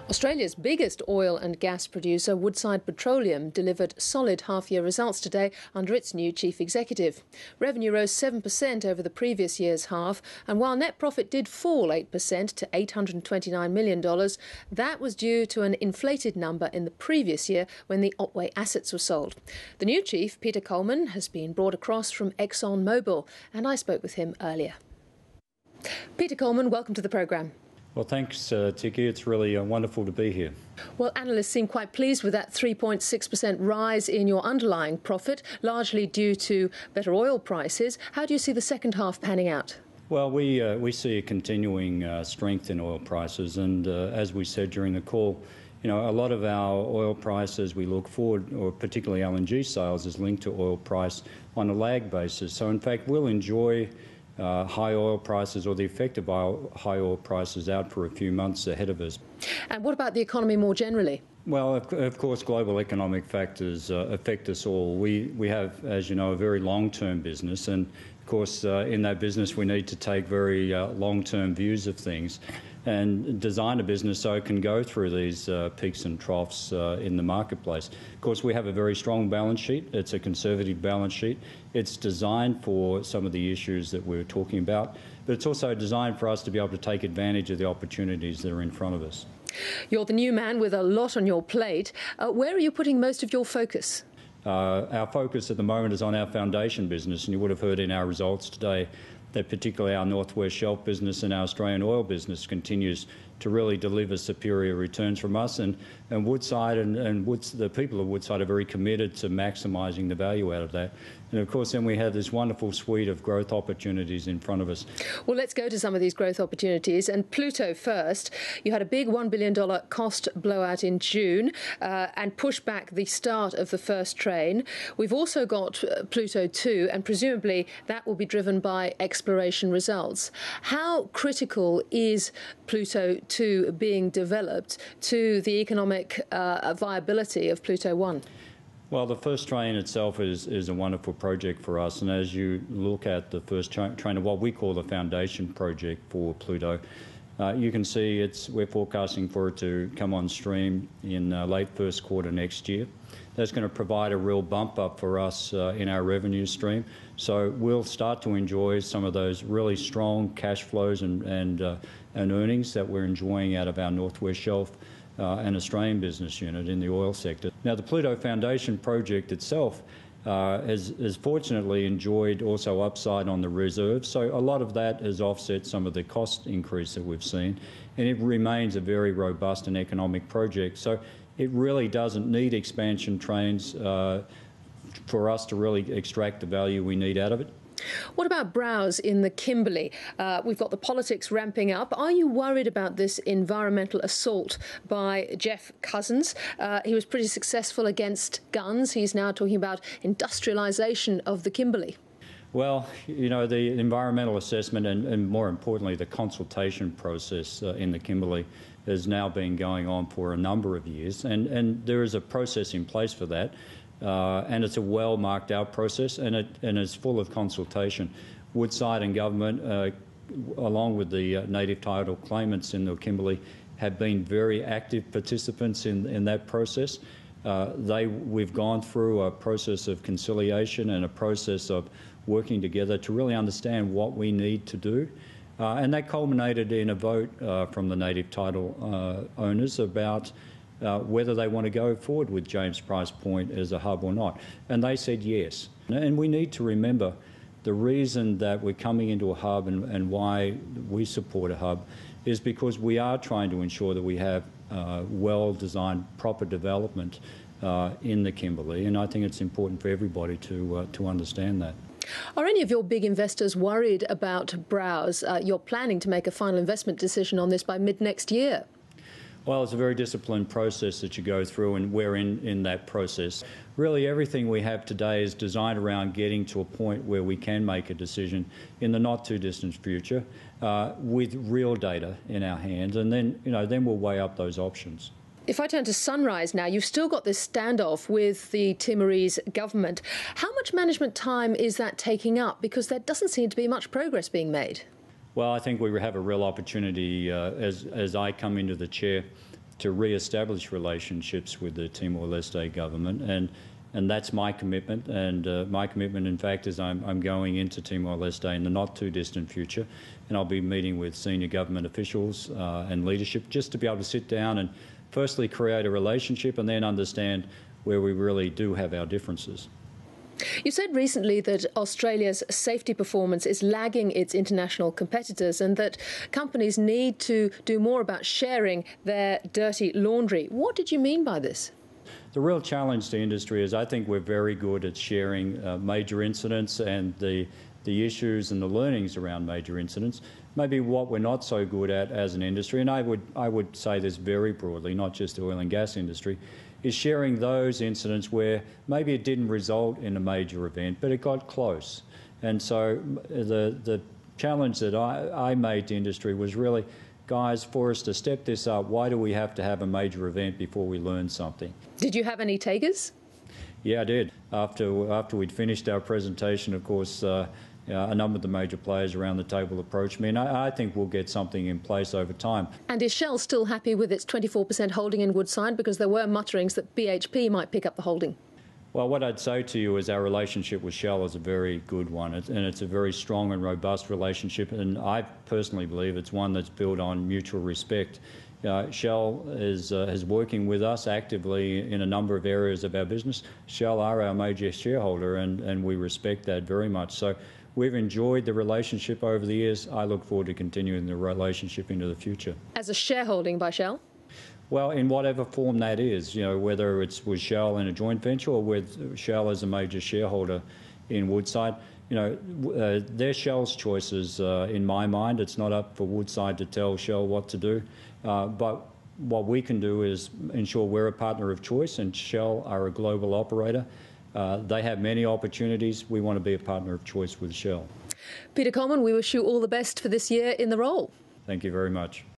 Australia's biggest oil and gas producer, Woodside Petroleum, delivered solid half-year results today under its new chief executive. Revenue rose 7% over the previous year's half, and while net profit did fall 8% to $829 million, that was due to an inflated number in the previous year when the Otway assets were sold. The new chief, Peter Coleman, has been brought across from Exxon Mobile, and I spoke with him earlier. Peter Coleman, welcome to the programme. Well, thanks, Tiki. It's really wonderful to be here. Well, analysts seem quite pleased with that 3.6% rise in your underlying profit, largely due to better oil prices. How do you see the second half panning out? Well, we see a continuing strength in oil prices, and as we said during the call, a lot of our oil price as we look forward, or particularly LNG sales, is linked to oil price on a lag basis. So, in fact, we'll enjoy high oil prices, or the effect of high oil prices, out for a few months ahead of us. And what about the economy more generally? Well, of course, global economic factors affect us all. We have, as you know, a very long-term business, and of course, in that business, we need to take very long-term views of things and design a business so it can go through these peaks and troughs in the marketplace. Of course, we have a very strong balance sheet. It's a conservative balance sheet. It's designed for some of the issues that we're talking about, but it's also designed for us to be able to take advantage of the opportunities that are in front of us. You're the new man with a lot on your plate. Where are you putting most of your focus? Our focus at the moment is on our foundation business, and you would have heard in our results today that particularly our Northwest Shelf business and our Australian oil business continues to really deliver superior returns from us. And Woodside and the people of Woodside are very committed to maximising the value out of that. And of course, then we have this wonderful suite of growth opportunities in front of us. Well, let's go to some of these growth opportunities. And Pluto first. You had a big $1 billion cost blowout in June and pushed back the start of the first train. We've also got Pluto 2, and presumably that will be driven by exploration results. How critical is Pluto 2 being developed to the economic viability of Pluto 1? Well, the first train itself is a wonderful project for us, and as you look at the first train of what we call the foundation project for Pluto, you can see we're forecasting for it to come on stream in late first quarter next year. That's going to provide a real bump up for us in our revenue stream. So we'll start to enjoy some of those really strong cash flows and earnings that we're enjoying out of our Northwest Shelf and Australian business unit in the oil sector. Now, the Pluto Foundation project itself has fortunately enjoyed also upside on the reserves, so a lot of that has offset some of the cost increase that we've seen, and it remains a very robust and economic project. So it really doesn't need expansion trains for us to really extract the value we need out of it. What about Browse in the Kimberley? We've got the politics ramping up. Are you worried about this environmental assault by Jeff Cousins? He was pretty successful against guns. He's now talking about industrialisation of the Kimberley. Well, the environmental assessment and more importantly, the consultation process in the Kimberley has now been going on for a number of years, and there is a process in place for that. And it's a well marked out process, and it's full of consultation. Woodside and government, along with the native title claimants in the Kimberley, have been very active participants in that process. We've gone through a process of conciliation and a process of working together to really understand what we need to do. And that culminated in a vote from the native title owners about whether they want to go forward with James Price Point as a hub or not. And they said yes. And we need to remember the reason that we're coming into a hub and why we support a hub is because we are trying to ensure that we have well-designed, proper development in the Kimberley. And I think it's important for everybody to understand that. Are any of your big investors worried about Browse? You're planning to make a final investment decision on this by mid-next year. Well, it's a very disciplined process that you go through, and we're in that process. Really, everything we have today is designed around getting to a point where we can make a decision in the not-too-distant future with real data in our hands, and then we'll weigh up those options. If I turn to Sunrise now, you've still got this standoff with the Timorese government. How much management time is that taking up? Because there doesn't seem to be much progress being made. Well, I think we have a real opportunity as I come into the chair to re-establish relationships with the Timor-Leste government, and that's my commitment. And my commitment, in fact, is I'm going into Timor-Leste in the not-too-distant future, and I'll be meeting with senior government officials and leadership just to be able to sit down and firstly create a relationship and then understand where we really do have our differences. You said recently that Australia's safety performance is lagging its international competitors and that companies need to do more about sharing their dirty laundry. What did you mean by this? The real challenge to industry is I think we're very good at sharing major incidents and the issues and the learnings around major incidents. Maybe what we're not so good at as an industry, and I would say this very broadly, not just the oil and gas industry, is sharing those incidents where maybe it didn't result in a major event, but it got close. And so the challenge that I made to industry was really, guys, for us to step this up, why do we have to have a major event before we learn something? Did you have any takers? Yeah, I did. After we'd finished our presentation, of course, a number of the major players around the table approached me, and I think we'll get something in place over time. And is Shell still happy with its 24% holding in Woodside? Because there were mutterings that BHP might pick up the holding. Well, what I'd say to you is our relationship with Shell is a very good one, and it's a very strong and robust relationship, and I personally believe it's one that's built on mutual respect. Shell is working with us actively in a number of areas of our business. Shell are our major shareholder, and we respect that very much. So we've enjoyed the relationship over the years. I look forward to continuing the relationship into the future. As a shareholding by Shell? Well, in whatever form that is, whether it's with Shell in a joint venture or with Shell as a major shareholder in Woodside, they're Shell's choices in my mind. It's not up for Woodside to tell Shell what to do. But what we can do is ensure we're a partner of choice, and Shell are a global operator. They have many opportunities. We want to be a partner of choice with Shell. Peter Coleman, we wish you all the best for this year in the role. Thank you very much.